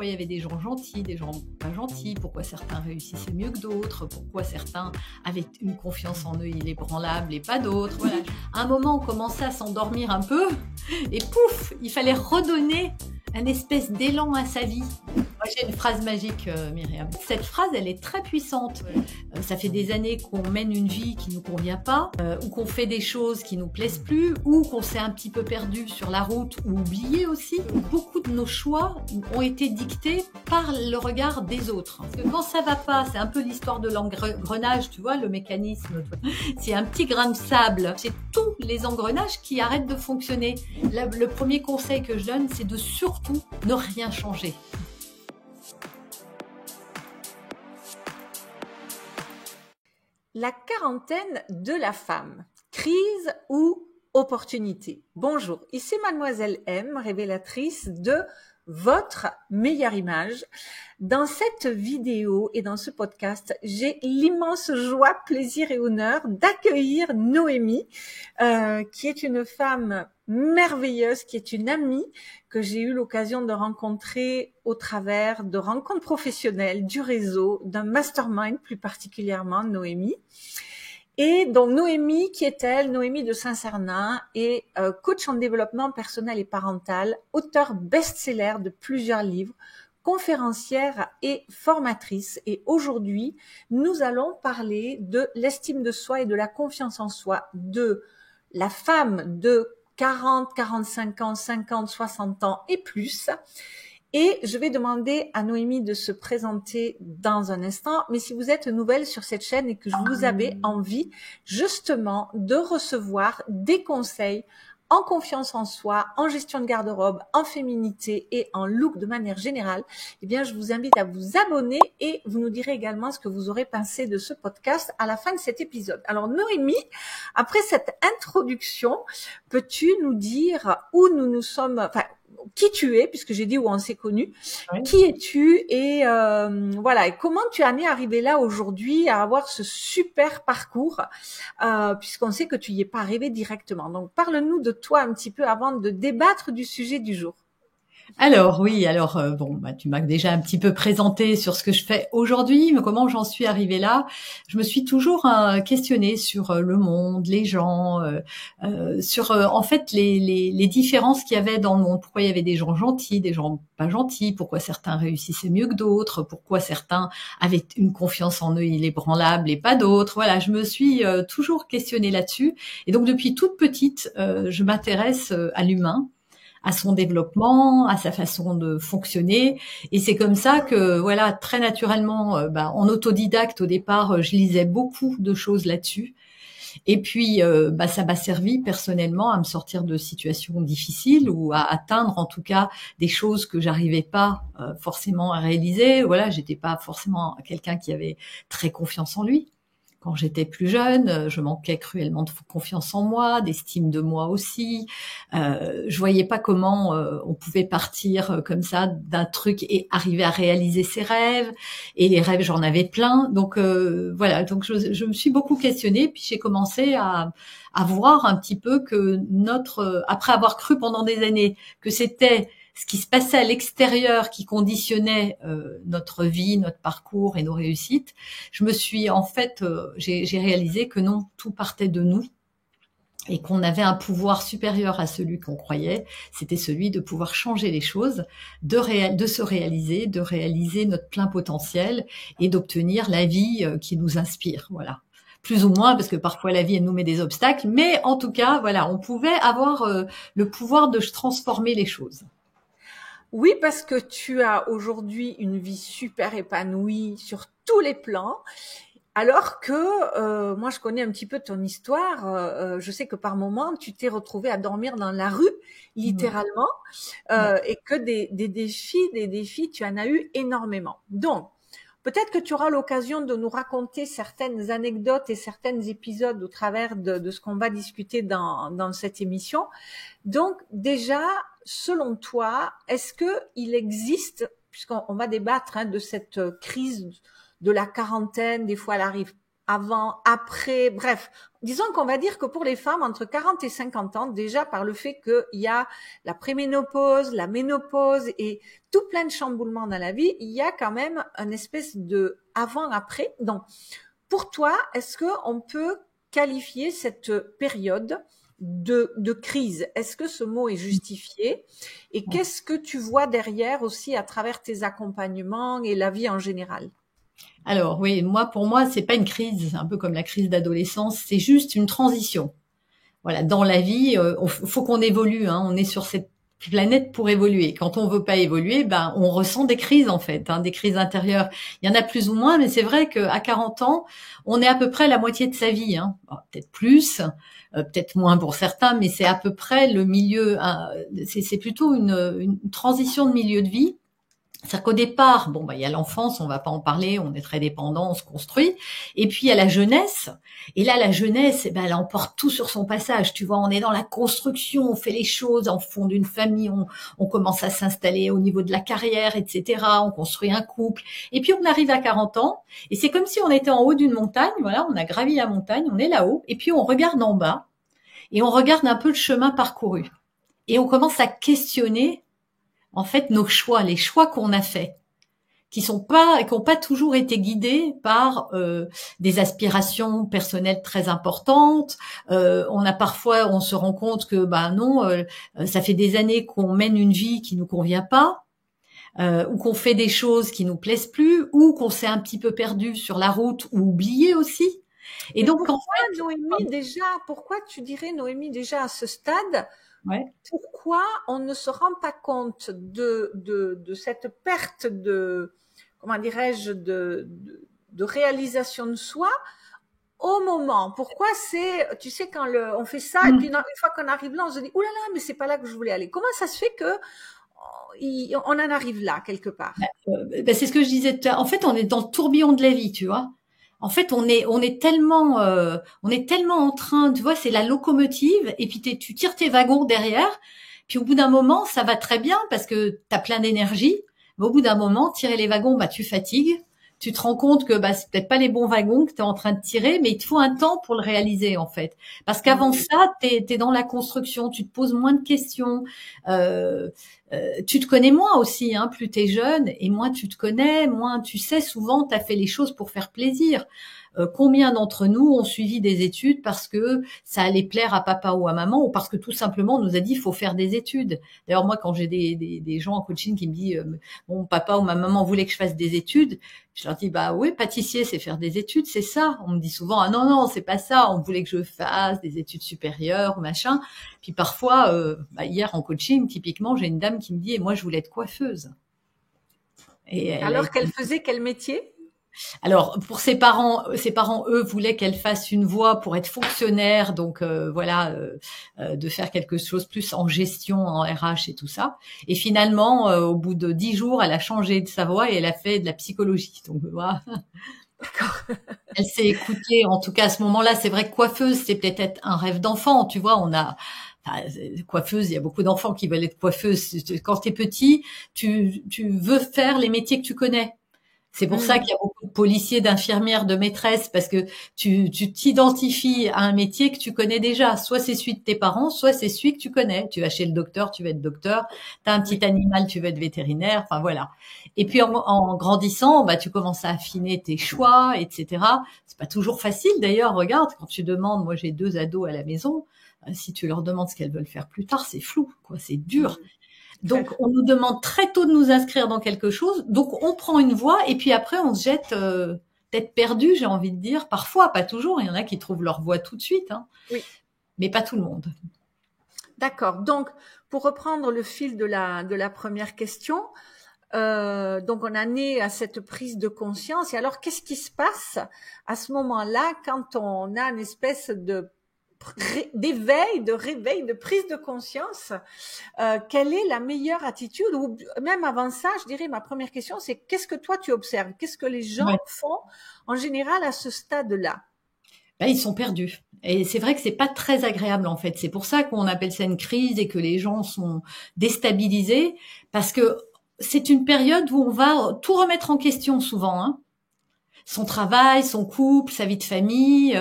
pourquoi il y avait des gens gentils, des gens pas gentils, pourquoi certains réussissaient mieux que d'autres, pourquoi certains avaient une confiance en eux inébranlable et pas d'autres. Voilà. À un moment, on commençait à s'endormir un peu et pouf, il fallait redonner un espèce d'élan à sa vie. Moi, j'ai une phrase magique, Myriam. Cette phrase, elle est très puissante. Ça fait des années qu'on mène une vie qui nous convient pas, ou qu'on fait des choses qui nous plaisent plus, ou qu'on s'est un petit peu perdu sur la route, ou oublié aussi. Beaucoup de nos choix ont été dictés par le regard des autres. Parce que quand ça va pas, c'est un peu l'histoire de l'engrenage, tu vois, le mécanisme. C'est un petit grain de sable. C'est tous les engrenages qui arrêtent de fonctionner. Le premier conseil que je donne, c'est de surtout ne rien changer. La quarantaine de la femme, crise ou opportunité? Bonjour, ici Mademoiselle M, révélatrice de votre meilleure image. Dans cette vidéo et dans ce podcast, j'ai l'immense joie, plaisir et honneur d'accueillir Noémie, qui est une femme merveilleuse, qui est une amie que j'ai eu l'occasion de rencontrer au travers de rencontres professionnelles, du réseau, d'un mastermind plus particulièrement, Noémie. Et donc Noémie, qui est-elle? Noémie de Saint-Cernin est coach en développement personnel et parental, auteure best-seller de plusieurs livres, conférencière et formatrice. Et aujourd'hui, nous allons parler de l'estime de soi et de la confiance en soi de la femme de 40, 45 ans, 50, 60 ans et plus. Et je vais demander à Noémie de se présenter dans un instant. Mais si vous êtes nouvelle sur cette chaîne et que vous avez envie justement de recevoir des conseils en confiance en soi, en gestion de garde-robe, en féminité et en look de manière générale, eh bien, je vous invite à vous abonner et vous nous direz également ce que vous aurez pensé de ce podcast à la fin de cet épisode. Alors, Noémie, après cette introduction, peux-tu nous dire où nous sommes, enfin, qui tu es, puisque j'ai dit où on s'est connus, oui. Qui es-tu et voilà, et comment tu en es arrivé là aujourd'hui à avoir ce super parcours, puisqu'on sait que tu y es pas arrivé directement. Donc parle-nous de toi un petit peu avant de débattre du sujet du jour. Alors oui, tu m'as déjà un petit peu présenté sur ce que je fais aujourd'hui, mais comment j'en suis arrivée là? Je me suis toujours questionnée sur le monde, les gens, sur en fait les différences qu'il y avait dans le monde. Pourquoi il y avait des gens gentils, des gens pas gentils, pourquoi certains réussissaient mieux que d'autres, pourquoi certains avaient une confiance en eux inébranlable et pas d'autres. Voilà, je me suis toujours questionnée là-dessus. Et donc depuis toute petite, je m'intéresse à l'humain, à son développement, à sa façon de fonctionner. Et c'est comme ça que, voilà, très naturellement, en autodidacte au départ, je lisais beaucoup de choses là-dessus. Et puis, ça m'a servi personnellement à me sortir de situations difficiles ou à atteindre en tout cas des choses que j'arrivais pas forcément à réaliser. Voilà, j'étais pas forcément quelqu'un qui avait très confiance en lui. Quand j'étais plus jeune, je manquais cruellement de confiance en moi, d'estime de moi aussi. Je voyais pas comment on pouvait partir comme ça d'un truc et arriver à réaliser ses rêves. Et les rêves, j'en avais plein. Donc voilà, donc je me suis beaucoup questionnée. Puis j'ai commencé à voir un petit peu que après avoir cru pendant des années que c'était ce qui se passait à l'extérieur qui conditionnait notre vie, notre parcours et nos réussites, je me suis j'ai réalisé que non, tout partait de nous et qu'on avait un pouvoir supérieur à celui qu'on croyait, c'était celui de pouvoir changer les choses, de se réaliser, de réaliser notre plein potentiel et d'obtenir la vie qui nous inspire, voilà. Plus ou moins, parce que parfois la vie elle nous met des obstacles, mais en tout cas, voilà, on pouvait avoir le pouvoir de transformer les choses. Oui, parce que tu as aujourd'hui une vie super épanouie sur tous les plans, alors que moi, je connais un petit peu ton histoire. Je sais que par moment, tu t'es retrouvée à dormir dans la rue, littéralement, et que des défis, tu en as eu énormément. Donc, peut-être que tu auras l'occasion de nous raconter certaines anecdotes et certains épisodes au travers de ce qu'on va discuter dans cette émission. Donc, déjà, selon toi, est-ce que il existe, puisqu'on va débattre de cette crise de la quarantaine, des fois elle arrive avant, après, bref. Disons qu'on va dire que pour les femmes entre 40 et 50 ans, déjà par le fait qu'il y a la préménopause, la ménopause et tout plein de chamboulements dans la vie, il y a quand même une espèce de avant-après. Donc, pour toi, est-ce qu'on peut qualifier cette période de crise? Est-ce que ce mot est justifié? Et qu'est-ce que tu vois derrière aussi à travers tes accompagnements et la vie en général? Alors oui, pour moi, c'est pas une crise, un peu comme la crise d'adolescence, c'est juste une transition. Voilà, dans la vie, faut qu'on évolue, hein. On est sur cette planète pour évoluer. Quand on veut pas évoluer, ben on ressent des crises en fait, hein, des crises intérieures. Il y en a plus ou moins, mais c'est vrai qu'à 40 ans, on est à peu près la moitié de sa vie, hein. Peut-être plus, peut-être moins pour certains, mais c'est à peu près le milieu. Hein, c'est plutôt une transition de milieu de vie. C'est-à-dire qu'au départ, il y a l'enfance, on va pas en parler, on est très dépendant, on se construit. Et puis, il y a la jeunesse. Et là, la jeunesse, elle emporte tout sur son passage. Tu vois, on est dans la construction, on fait les choses en fond d'une famille, on commence à s'installer au niveau de la carrière, etc. On construit un couple. Et puis, on arrive à 40 ans. Et c'est comme si on était en haut d'une montagne. Voilà, on a gravi la montagne, on est là-haut. Et puis, on regarde en bas. Et on regarde un peu le chemin parcouru. Et on commence à questionner en fait nos choix, les choix qu'on a faits, qui n'ont pas toujours été guidés par des aspirations personnelles très importantes. On se rend compte que non, ça fait des années qu'on mène une vie qui nous convient pas, ou qu'on fait des choses qui nous plaisent plus, ou qu'on s'est un petit peu perdu sur la route ou oublié aussi. Et donc, pourquoi tu dirais, Noémie, déjà à ce stade, pourquoi on ne se rend pas compte de cette perte comment dirais-je, de réalisation de soi au moment? Pourquoi tu sais, quand on fait ça, et puis une fois qu'on arrive là, on se dit, ouh là là, mais c'est pas là que je voulais aller. Comment ça se fait que on en arrive là, quelque part? C'est ce que je disais tout à l'heure. En fait, on est dans le tourbillon de la vie, tu vois. En fait, on est tellement en train, tu vois, c'est la locomotive, et puis tu tires tes wagons derrière, puis au bout d'un moment, ça va très bien parce que t'as plein d'énergie, mais au bout d'un moment, tirer les wagons, tu fatigues, tu te rends compte que c'est peut-être pas les bons wagons que t'es en train de tirer, mais il te faut un temps pour le réaliser en fait, parce qu'avant ça, t'es dans la construction, tu te poses moins de questions. Tu te connais moins aussi, hein, plus t'es jeune et moins tu te connais, moins tu sais, souvent t'as fait les choses pour faire plaisir. Combien d'entre nous ont suivi des études parce que ça allait plaire à papa ou à maman, ou parce que tout simplement on nous a dit il faut faire des études. D'ailleurs moi, quand j'ai des gens en coaching qui me disent mon papa ou ma maman voulait que je fasse des études, je leur dis oui, pâtissier c'est faire des études, c'est ça. On me dit souvent non, c'est pas ça, on voulait que je fasse des études supérieures ou machin. Puis parfois hier en coaching typiquement, j'ai une dame qui me dit et moi je voulais être coiffeuse. Et alors qu'elle faisait quel métier? Alors pour ses parents eux voulaient qu'elle fasse une voie pour être fonctionnaire, donc de faire quelque chose plus en gestion, en RH et tout ça. Et finalement, au bout de 10 jours, elle a changé de sa voie et elle a fait de la psychologie. Donc voilà. Elle s'est écoutée. En tout cas à ce moment-là, c'est vrai que coiffeuse, c'est peut-être un rêve d'enfant. Tu vois, coiffeuse, il y a beaucoup d'enfants qui veulent être coiffeuses. Quand t'es petit, tu veux faire les métiers que tu connais. C'est pour ça qu'il y a beaucoup de policiers, d'infirmières, de maîtresses, parce que tu t'identifies à un métier que tu connais déjà. Soit c'est celui de tes parents, soit c'est celui que tu connais. Tu vas chez le docteur, tu vas être docteur. T'as un petit animal, tu vas être vétérinaire. Enfin voilà. Et puis en grandissant, tu commences à affiner tes choix, etc. C'est pas toujours facile. D'ailleurs, regarde, quand tu demandes, moi j'ai 2 ados à la maison, si tu leur demandes ce qu'elles veulent faire plus tard, c'est flou, quoi. C'est dur. Donc, on nous demande très tôt de nous inscrire dans quelque chose. Donc, on prend une voie et puis après, on se jette tête perdue, j'ai envie de dire. Parfois, pas toujours. Il y en a qui trouvent leur voie tout de suite. Hein. Oui. Mais pas tout le monde. D'accord. Donc, pour reprendre le fil de la première question, donc on en est à cette prise de conscience. Et alors, qu'est-ce qui se passe à ce moment-là quand on a une espèce d'éveil, de réveil, de prise de conscience? Quelle est la meilleure attitude? Ou même avant ça, je dirais, ma première question, c'est qu'est-ce que toi tu observes? Qu'est-ce que les gens font en général à ce stade-là? Ils sont perdus. Et c'est vrai que c'est pas très agréable en fait. C'est pour ça qu'on appelle ça une crise et que les gens sont déstabilisés, parce que c'est une période où on va tout remettre en question souvent. Hein. son travail, son couple, sa vie de famille,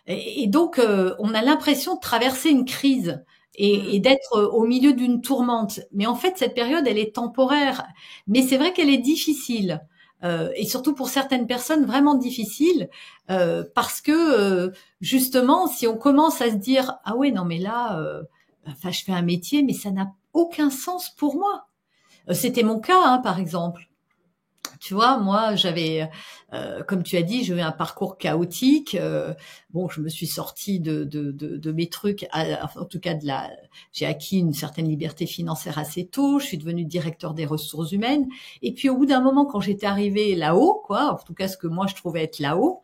et donc on a l'impression de traverser une crise et d'être au milieu d'une tourmente. Mais en fait, cette période, elle est temporaire. Mais c'est vrai qu'elle est difficile. Et surtout pour certaines personnes vraiment difficile, parce que justement, si on commence à se dire ah ouais non mais là, enfin je fais un métier mais ça n'a aucun sens pour moi. C'était mon cas hein, par exemple. Tu vois, moi, j'avais, comme tu as dit, j'ai eu un parcours chaotique. Bon, je me suis sortie de mes trucs, en tout cas j'ai acquis une certaine liberté financière assez tôt. Je suis devenue directeur des ressources humaines. Et puis, au bout d'un moment, quand j'étais arrivée là-haut, quoi, en tout cas, ce que moi je trouvais être là-haut,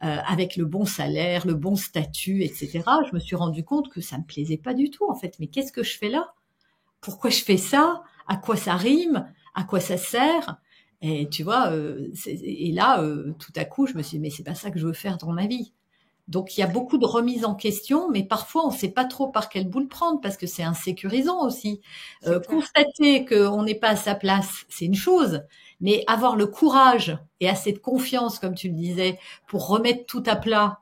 avec le bon salaire, le bon statut, etc., je me suis rendu compte que ça me plaisait pas du tout, en fait. Mais qu'est-ce que je fais là? Pourquoi je fais ça? À quoi ça rime? À quoi ça sert? Et tu vois, et là, tout à coup, je me suis dit, mais c'est pas ça que je veux faire dans ma vie. Donc, il y a beaucoup de remises en question, mais parfois, on ne sait pas trop par quelle boule prendre, parce que c'est insécurisant aussi. Constater qu'on n'est pas à sa place, c'est une chose, mais avoir le courage et assez de confiance, comme tu le disais, pour remettre tout à plat,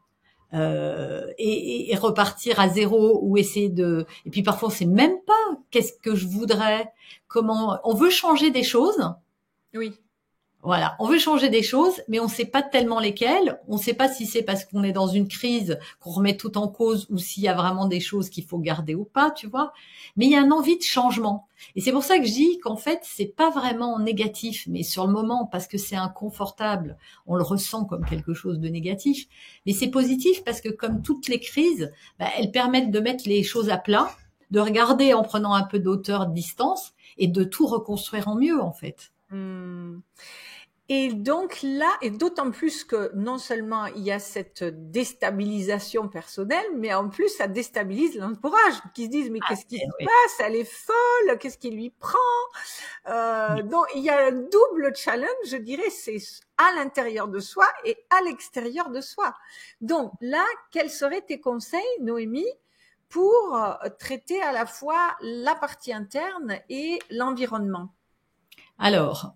et repartir à zéro ou essayer de... Et puis parfois, on sait même pas qu'est-ce que je voudrais, comment... On veut changer des choses. Oui. Voilà, on veut changer des choses, mais on ne sait pas tellement lesquelles. On ne sait pas si c'est parce qu'on est dans une crise qu'on remet tout en cause ou s'il y a vraiment des choses qu'il faut garder ou pas, tu vois. Mais il y a une envie de changement. Et c'est pour ça que je dis qu'en fait, c'est pas vraiment négatif, mais sur le moment, parce que c'est inconfortable, on le ressent comme quelque chose de négatif. Mais c'est positif parce que comme toutes les crises, elles permettent de mettre les choses à plat, de regarder en prenant un peu d'auteur, de distance et de tout reconstruire en mieux, en fait. Et donc là, et d'autant plus que non seulement il y a cette déstabilisation personnelle, mais en plus ça déstabilise l'entourage, qui se disent mais qu'est-ce qui se passe? Elle est folle, qu'est-ce qui lui prend? Donc il y a un double challenge, je dirais, c'est à l'intérieur de soi et à l'extérieur de soi. Donc là, quels seraient tes conseils, Noémie, pour traiter à la fois la partie interne et l'environnement? Alors,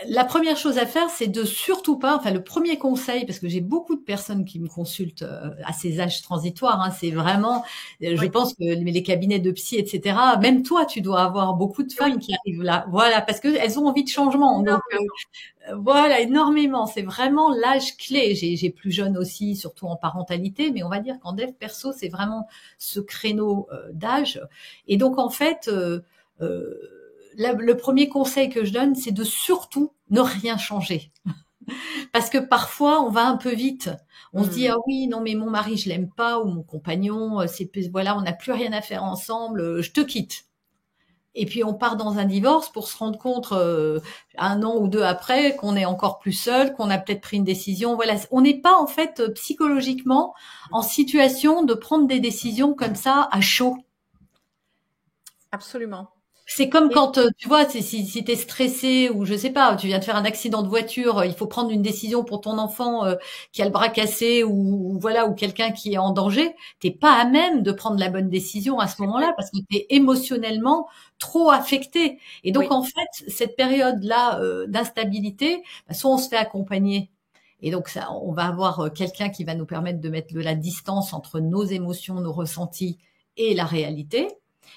la première chose à faire, c'est de surtout pas, enfin le premier conseil, parce que j'ai beaucoup de personnes qui me consultent à ces âges transitoires, hein, c'est vraiment, je pense que les cabinets de psy, etc., même toi, tu dois avoir beaucoup de femmes qui arrivent là, voilà, parce que elles ont envie de changement. Donc, voilà, énormément. C'est vraiment l'âge clé. J'ai plus jeune aussi, surtout en parentalité, mais on va dire qu'en dev perso, c'est vraiment ce créneau d'âge. Et donc, en fait, le premier conseil que je donne, c'est de surtout ne rien changer. Parce que parfois, on va un peu vite. On se dit, ah oui, non, mais mon mari, je l'aime pas, ou mon compagnon, voilà, on n'a plus rien à faire ensemble, je te quitte. Et puis, on part dans un divorce pour se rendre compte, 1 an ou 2 après, qu'on est encore plus seul, qu'on a peut-être pris une décision. Voilà. On n'est pas, en fait, psychologiquement en situation de prendre des décisions comme ça à chaud. Absolument. C'est comme quand, tu vois, si t'es stressé ou je sais pas, tu viens de faire un accident de voiture, il faut prendre une décision pour ton enfant qui a le bras cassé ou voilà, ou quelqu'un qui est en danger, t'es pas à même de prendre la bonne décision à ce moment-là parce que t'es émotionnellement trop affecté. Et donc en fait, cette période-là d'instabilité, soit on se fait accompagner. Et donc ça, on va avoir quelqu'un qui va nous permettre de mettre de la distance entre nos émotions, nos ressentis et la réalité.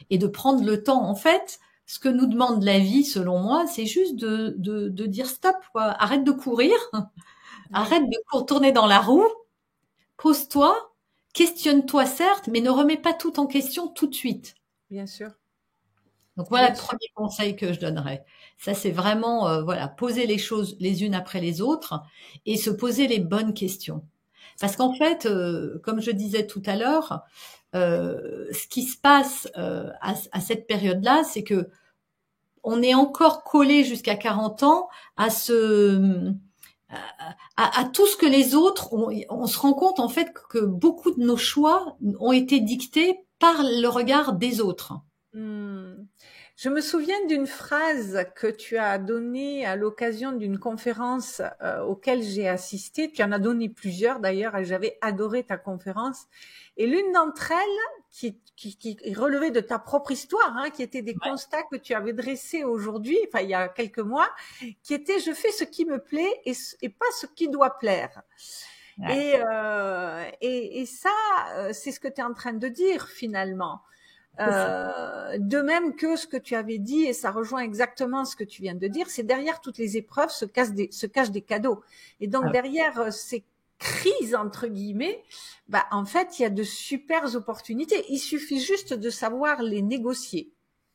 Et de prendre le temps, en fait, ce que nous demande la vie, selon moi, c'est juste de dire stop, quoi. Arrête de courir, arrête de tourner dans la roue, pose-toi, questionne-toi certes, mais ne remets pas tout en question tout de suite. Bien sûr. Donc voilà le premier conseil que je donnerais. Ça, c'est vraiment, voilà, poser les choses les unes après les autres et se poser les bonnes questions. Parce qu'en fait, comme je disais tout à l'heure, ce qui se passe à cette période-là, c'est que on est encore collé jusqu'à 40 ans à tout ce que les autres on se rend compte en fait que beaucoup de nos choix ont été dictés par le regard des autres. Je me souviens d'une phrase que tu as donnée à l'occasion d'une conférence auquel j'ai assisté. Tu en as donné plusieurs d'ailleurs et j'avais adoré ta conférence. Et l'une d'entre elles, qui relevait de ta propre histoire, hein, qui était des constats que tu avais dressés aujourd'hui, enfin il y a quelques mois, qui était « je fais ce qui me plaît et pas ce qui doit plaire ». Ouais. Et ça, c'est ce que tu es en train de dire finalement. De même que ce que tu avais dit, et ça rejoint exactement ce que tu viens de dire, c'est derrière toutes les épreuves se cachent des cadeaux. Et donc derrière ces crises entre guillemets, bah en fait il y a de super opportunités. Il suffit juste de savoir les négocier.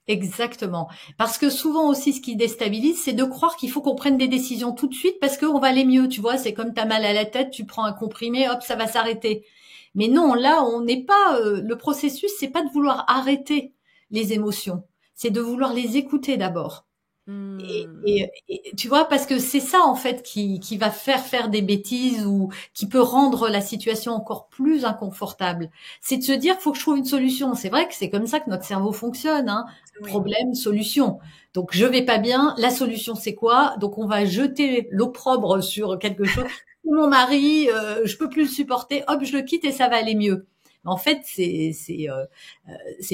Exactement. Parce que souvent aussi, ce qui déstabilise, c'est de croire qu'il faut qu'on prenne des décisions tout de suite parce qu'on va aller mieux. Tu vois, c'est comme t'as mal à la tête, tu prends un comprimé, hop, ça va s'arrêter. Mais non, là, on n'est pas. Le processus, c'est pas de vouloir arrêter les émotions, c'est de vouloir les écouter d'abord. Et tu vois, parce que c'est ça en fait qui va faire des bêtises ou qui peut rendre la situation encore plus inconfortable. C'est de se dire, faut que je trouve une solution. C'est vrai que c'est comme ça que notre cerveau fonctionne, hein. Oui. Problème, solution. Donc je vais pas bien. La solution c'est quoi? Donc on va jeter l'opprobre sur quelque chose. Mon mari, je peux plus le supporter. Hop, je le quitte et ça va aller mieux. En fait, c'est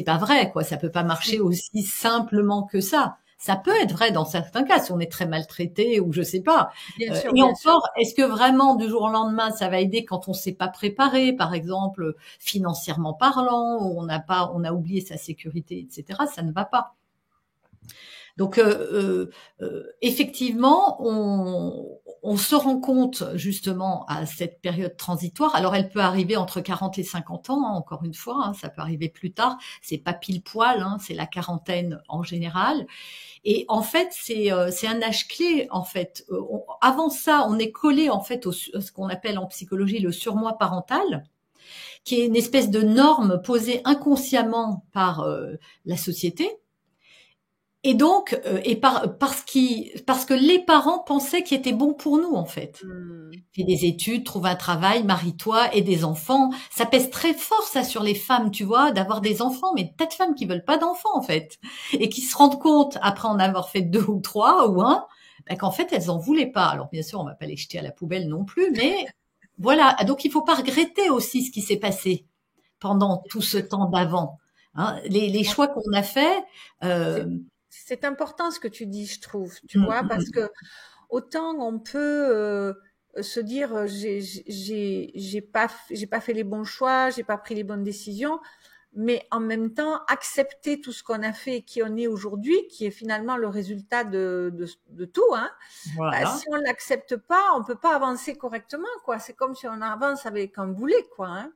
pas vrai, quoi. Ça peut pas marcher aussi simplement que ça. Ça peut être vrai dans certains cas, si on est très maltraité ou je sais pas. Bien sûr, et encore, est-ce que vraiment du jour au lendemain ça va aider quand on s'est pas préparé, par exemple financièrement parlant, ou on a oublié sa sécurité, etc. Ça ne va pas. Donc effectivement, on se rend compte justement à cette période transitoire. Alors elle peut arriver entre 40 et 50 ans, hein, encore une fois, hein, ça peut arriver plus tard. C'est pas pile poil, hein, c'est la quarantaine en général. Et en fait, c'est un âge clé. En fait, avant ça, on est collé en fait ce qu'on appelle en psychologie le surmoi parental, qui est une espèce de norme posée inconsciemment par la société. Et donc, parce que les parents pensaient qu'il était bon pour nous, en fait. Fais des études, trouve un travail, marie-toi et des enfants. Ça pèse très fort, ça, sur les femmes, tu vois, d'avoir des enfants. Mais tas de femmes qui veulent pas d'enfants, en fait. Et qui se rendent compte, après en avoir fait 2 ou 3 ou 1, ben, qu'en fait, elles en voulaient pas. Alors, bien sûr, on va pas les jeter à la poubelle non plus, mais voilà. Donc, il faut pas regretter aussi ce qui s'est passé pendant tout ce temps d'avant. Hein, les choix qu'on a faits, c'est important ce que tu dis, je trouve, tu vois, parce que autant on peut se dire j'ai pas fait les bons choix, j'ai pas pris les bonnes décisions, mais en même temps accepter tout ce qu'on a fait et qui on est aujourd'hui, qui est finalement le résultat de tout, hein. Voilà. Bah, si on l'accepte pas, on peut pas avancer correctement, quoi. C'est comme si on avance avec un boulet, quoi, hein.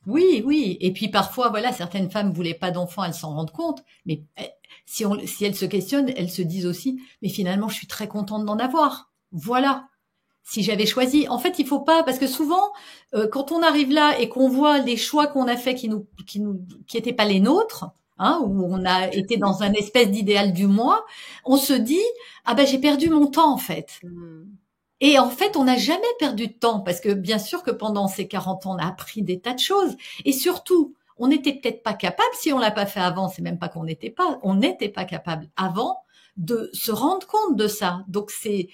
Oui, oui. Et puis parfois, voilà, certaines femmes voulaient pas d'enfants, elles s'en rendent compte. Mais si elles se questionnent, elles se disent aussi, mais finalement, je suis très contente d'en avoir. Voilà. Si j'avais choisi, en fait, il faut pas, parce que souvent, quand on arrive là et qu'on voit les choix qu'on a faits qui étaient pas les nôtres, hein, où on a été dans un espèce d'idéal du moi, on se dit, ah ben j'ai perdu mon temps en fait. Et en fait, on n'a jamais perdu de temps parce que bien sûr que pendant ces 40 ans, on a appris des tas de choses. Et surtout, on n'était peut-être pas capable, si on l'a pas fait avant, c'est même pas qu'on n'était pas, on n'était pas capable avant de se rendre compte de ça. Donc c'est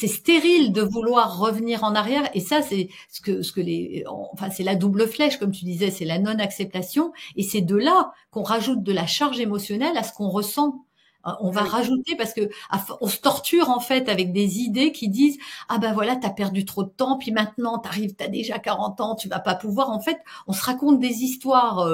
stérile de vouloir revenir en arrière. Et ça, c'est c'est la double flèche, comme tu disais, c'est la non-acceptation. Et c'est de là qu'on rajoute de la charge émotionnelle à ce qu'on ressent. On va rajouter parce que on se torture en fait avec des idées qui disent ah ben voilà t'as perdu trop de temps puis maintenant t'as déjà 40 ans tu vas pas pouvoir. En fait on se raconte des histoires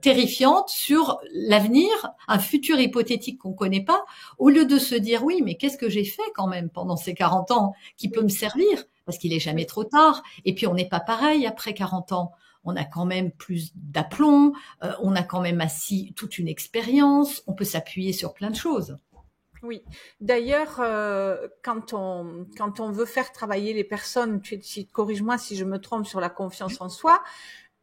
terrifiantes sur l'avenir, un futur hypothétique qu'on connaît pas, au lieu de se dire oui mais qu'est-ce que j'ai fait quand même pendant ces 40 ans qui peut me servir, parce qu'il est jamais trop tard. Et puis on n'est pas pareil après 40 ans. On a quand même plus d'aplomb, on a quand même assis toute une expérience, on peut s'appuyer sur plein de choses. Oui. D'ailleurs, quand on veut faire travailler les personnes, corrige-moi si je me trompe sur la confiance en soi,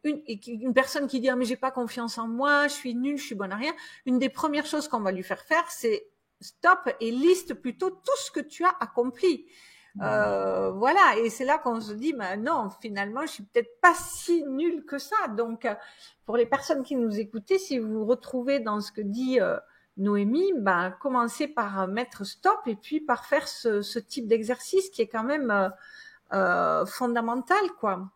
une personne qui dit ah, mais j'ai pas confiance en moi, je suis nulle, je suis bonne à rien, une des premières choses qu'on va lui faire c'est stop et liste plutôt tout ce que tu as accompli. Voilà, et c'est là qu'on se dit mais non, finalement je suis peut-être pas si nulle que ça. Donc pour les personnes qui nous écoutaient, si vous vous retrouvez dans ce que dit Noémie, commencer par mettre stop et puis par faire ce type d'exercice qui est quand même fondamental, quoi.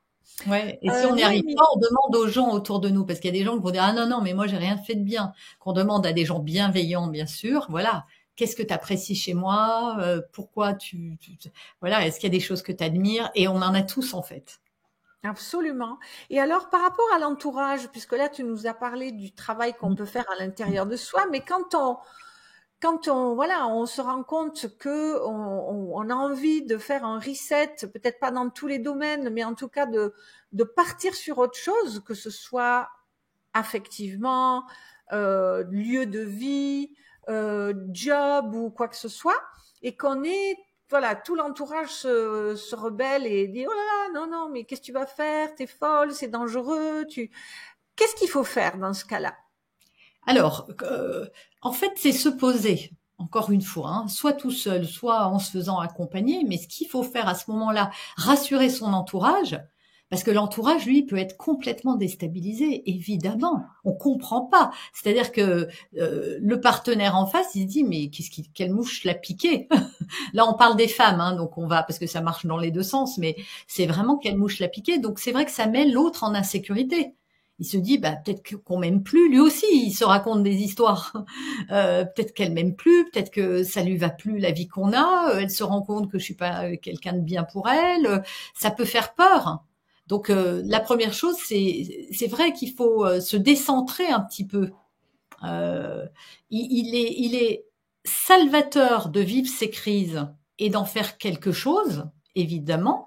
Ouais. Et si on n'y arrive Noémie, pas, on demande aux gens autour de nous, parce qu'il y a des gens qui vont dire ah non non, mais moi j'ai rien fait de bien. Qu'on demande à des gens bienveillants, bien sûr. Voilà. Qu'est-ce que tu apprécies chez moi? Pourquoi voilà. Est-ce qu'il y a des choses que tu admires? Et on en a tous en fait. absolument. Et alors, par rapport à l'entourage, puisque là, tu nous as parlé du travail qu'on peut faire à l'intérieur de soi, mais voilà, on se rend compte que on a envie de faire un reset, peut-être pas dans tous les domaines, mais en tout cas de partir sur autre chose, que ce soit affectivement, lieu de vie, job ou quoi que ce soit, et qu'on est voilà, tout l'entourage se rebelle et dit oh là là, non non, mais qu'est-ce que tu vas faire? T'es folle, c'est dangereux. Qu'est-ce qu'il faut faire dans ce cas-là? Alors, en fait, c'est se poser. Encore une fois, hein, soit tout seul, soit en se faisant accompagner. Mais ce qu'il faut faire à ce moment-là, rassurer son entourage, parce que l'entourage, lui, peut être complètement déstabilisé. Évidemment, on comprend pas. C'est-à-dire que le partenaire en face, il se dit mais quelle mouche l'a piqué. Là, on parle des femmes, hein, donc on va parce que ça marche dans les deux sens, mais c'est vraiment quelle mouche l'a piqué. Donc c'est vrai que ça met l'autre en insécurité. Il se dit peut-être qu'on m'aime plus, lui aussi il se raconte des histoires. Peut-être qu'elle m'aime plus, peut-être que ça lui va plus la vie qu'on a, elle se rend compte que je suis pas quelqu'un de bien pour elle, ça peut faire peur. Donc la première chose c'est vrai qu'il faut se décentrer un petit peu. Il est salvateur de vivre ces crises et d'en faire quelque chose, évidemment.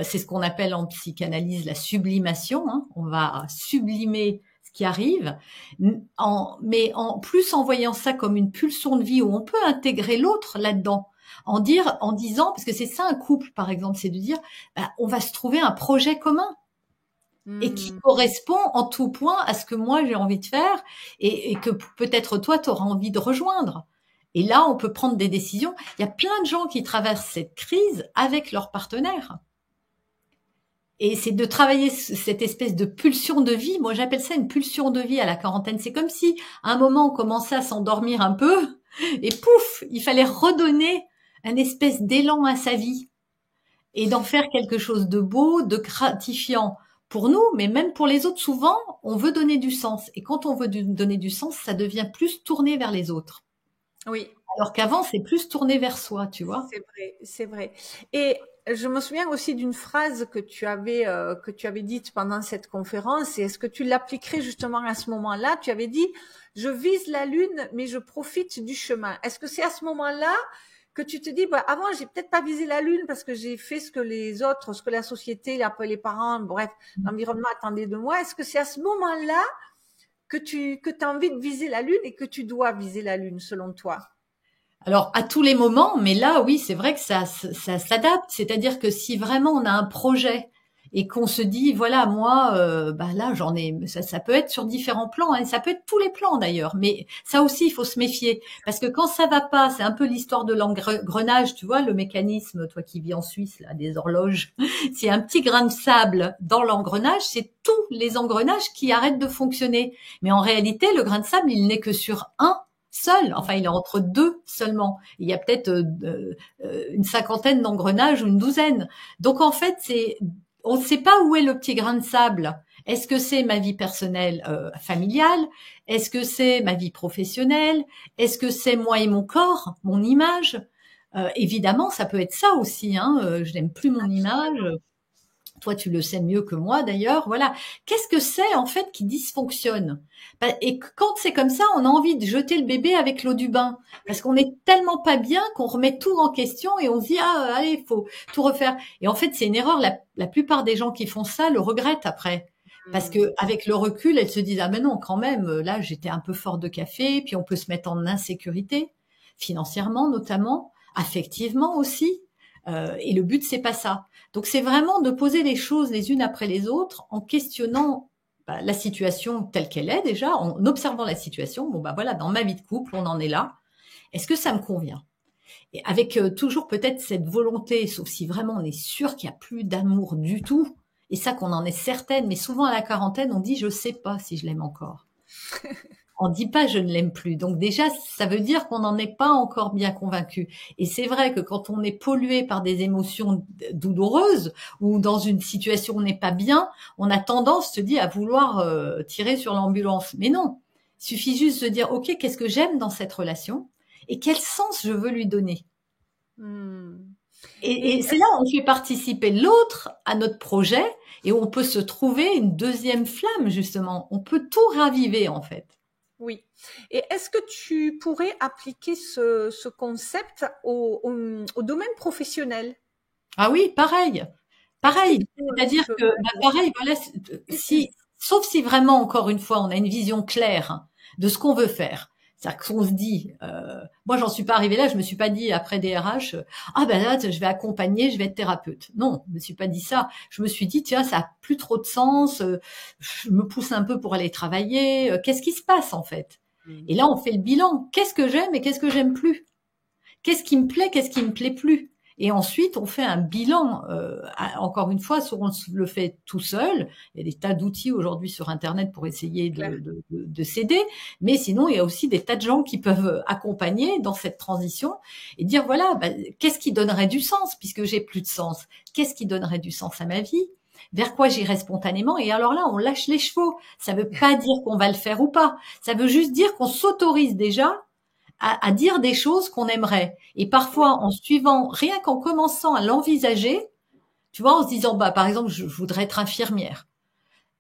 C'est ce qu'on appelle en psychanalyse la sublimation. Hein. On va sublimer ce qui arrive, mais en plus en voyant ça comme une pulsion de vie où on peut intégrer l'autre là-dedans. En disant, parce que c'est ça un couple par exemple, c'est de dire, on va se trouver un projet commun et qui correspond en tout point à ce que moi j'ai envie de faire et que peut-être toi tu auras envie de rejoindre. Et là, on peut prendre des décisions. Il y a plein de gens qui traversent cette crise avec leur partenaire. Et c'est de travailler cette espèce de pulsion de vie. Moi, j'appelle ça une pulsion de vie à la quarantaine. C'est comme si, à un moment, on commençait à s'endormir un peu et pouf, il fallait redonner un espèce d'élan à sa vie et d'en faire quelque chose de beau, de gratifiant pour nous, mais même pour les autres. Souvent, on veut donner du sens. Et quand on veut donner du sens, ça devient plus tourné vers les autres. Oui. Alors qu'avant, c'est plus tourné vers soi, tu vois. C'est vrai, c'est vrai. Et je me souviens aussi d'une phrase que tu avais dite pendant cette conférence. Et est-ce que tu l'appliquerais justement à ce moment-là? Tu avais dit, je vise la lune, mais je profite du chemin. Est-ce que c'est à ce moment-là que tu te dis, avant, j'ai peut-être pas visé la lune parce que j'ai fait ce que les autres, ce que la société, les parents, bref, l'environnement attendait de moi. Est-ce que c'est à ce moment-là que tu as envie de viser la lune et que tu dois viser la lune selon toi? Alors, à tous les moments, mais là, oui, c'est vrai que ça s'adapte. C'est-à-dire que si vraiment on a un projet et qu'on se dit, voilà, moi, là, j'en ai, ça peut être sur différents plans, hein, ça peut être tous les plans d'ailleurs, mais ça aussi, il faut se méfier. Parce que quand ça va pas, c'est un peu l'histoire de l'engrenage, tu vois, le mécanisme, toi qui vis en Suisse, là, des horloges, c'est un petit grain de sable dans l'engrenage, c'est tous les engrenages qui arrêtent de fonctionner. Mais en réalité, le grain de sable, il n'est que sur un seul, enfin il est entre deux seulement. Il y a peut-être une cinquantaine d'engrenages ou une douzaine. Donc en fait, on ne sait pas où est le petit grain de sable. Est-ce que c'est ma vie personnelle familiale? Est-ce que c'est ma vie professionnelle? Est-ce que c'est moi et mon corps, mon image? Évidemment, ça peut être ça aussi. Je n'aime plus mon image. Toi, tu le sais mieux que moi d'ailleurs. Voilà. Qu'est-ce que c'est en fait qui dysfonctionne? Et quand c'est comme ça, on a envie de jeter le bébé avec l'eau du bain parce qu'on est tellement pas bien qu'on remet tout en question et on se dit allez, faut tout refaire. Et en fait, c'est une erreur. La plupart des gens qui font ça le regrettent après. Parce que avec le recul, elles se disent mais non, quand même, là j'étais un peu fort de café. Puis on peut se mettre en insécurité financièrement notamment, affectivement aussi. Et le but, c'est pas ça. Donc, c'est vraiment de poser les choses les unes après les autres en questionnant la situation telle qu'elle est déjà, en observant la situation. Voilà, dans ma vie de couple, on en est là. Est-ce que ça me convient? Et avec toujours peut-être cette volonté, sauf si vraiment on est sûr qu'il n'y a plus d'amour du tout, et ça qu'on en est certaine, mais souvent à la quarantaine, on dit je sais pas si je l'aime encore. On dit pas je ne l'aime plus. Donc déjà, ça veut dire qu'on n'en est pas encore bien convaincu. Et c'est vrai que quand on est pollué par des émotions douloureuses ou dans une situation où on n'est pas bien, on a tendance, je te dis, à vouloir tirer sur l'ambulance. Mais non, il suffit juste de dire, OK, qu'est-ce que j'aime dans cette relation et quel sens je veux lui donner. Hmm. Et c'est là où on fait participer l'autre à notre projet et où on peut se trouver une deuxième flamme, justement. On peut tout raviver, en fait. Oui. Et est-ce que tu pourrais appliquer ce concept au domaine professionnel? Ah oui, pareil. Est-ce que Pareil. tu peux un petit C'est-à-dire peu? que, pareil, voilà, sauf si vraiment, encore une fois, on a une vision claire de ce qu'on veut faire. C'est-à-dire qu'on se dit, moi, j'en suis pas arrivée là, je me suis pas dit après DRH, ah ben là, je vais accompagner, je vais être thérapeute. Non, je me suis pas dit ça. Je me suis dit, tiens, ça a plus trop de sens, je me pousse un peu pour aller travailler, qu'est-ce qui se passe en fait? Et là, on fait le bilan. Qu'est-ce que j'aime et qu'est-ce que j'aime plus? Qu'est-ce qui me plaît, qu'est-ce qui me plaît plus? Et ensuite, on fait un bilan. Encore une fois, soit on le fait tout seul. Il y a des tas d'outils aujourd'hui sur Internet pour essayer de s'aider. Mais sinon, il y a aussi des tas de gens qui peuvent accompagner dans cette transition et dire, voilà, qu'est-ce qui donnerait du sens puisque j'ai plus de sens? Qu'est-ce qui donnerait du sens à ma vie? Vers quoi j'irai spontanément? Et alors là, on lâche les chevaux. Ça veut pas dire qu'on va le faire ou pas. Ça veut juste dire qu'on s'autorise déjà à dire des choses qu'on aimerait. Et parfois, en suivant, rien qu'en commençant à l'envisager, tu vois, en se disant, par exemple, je voudrais être infirmière.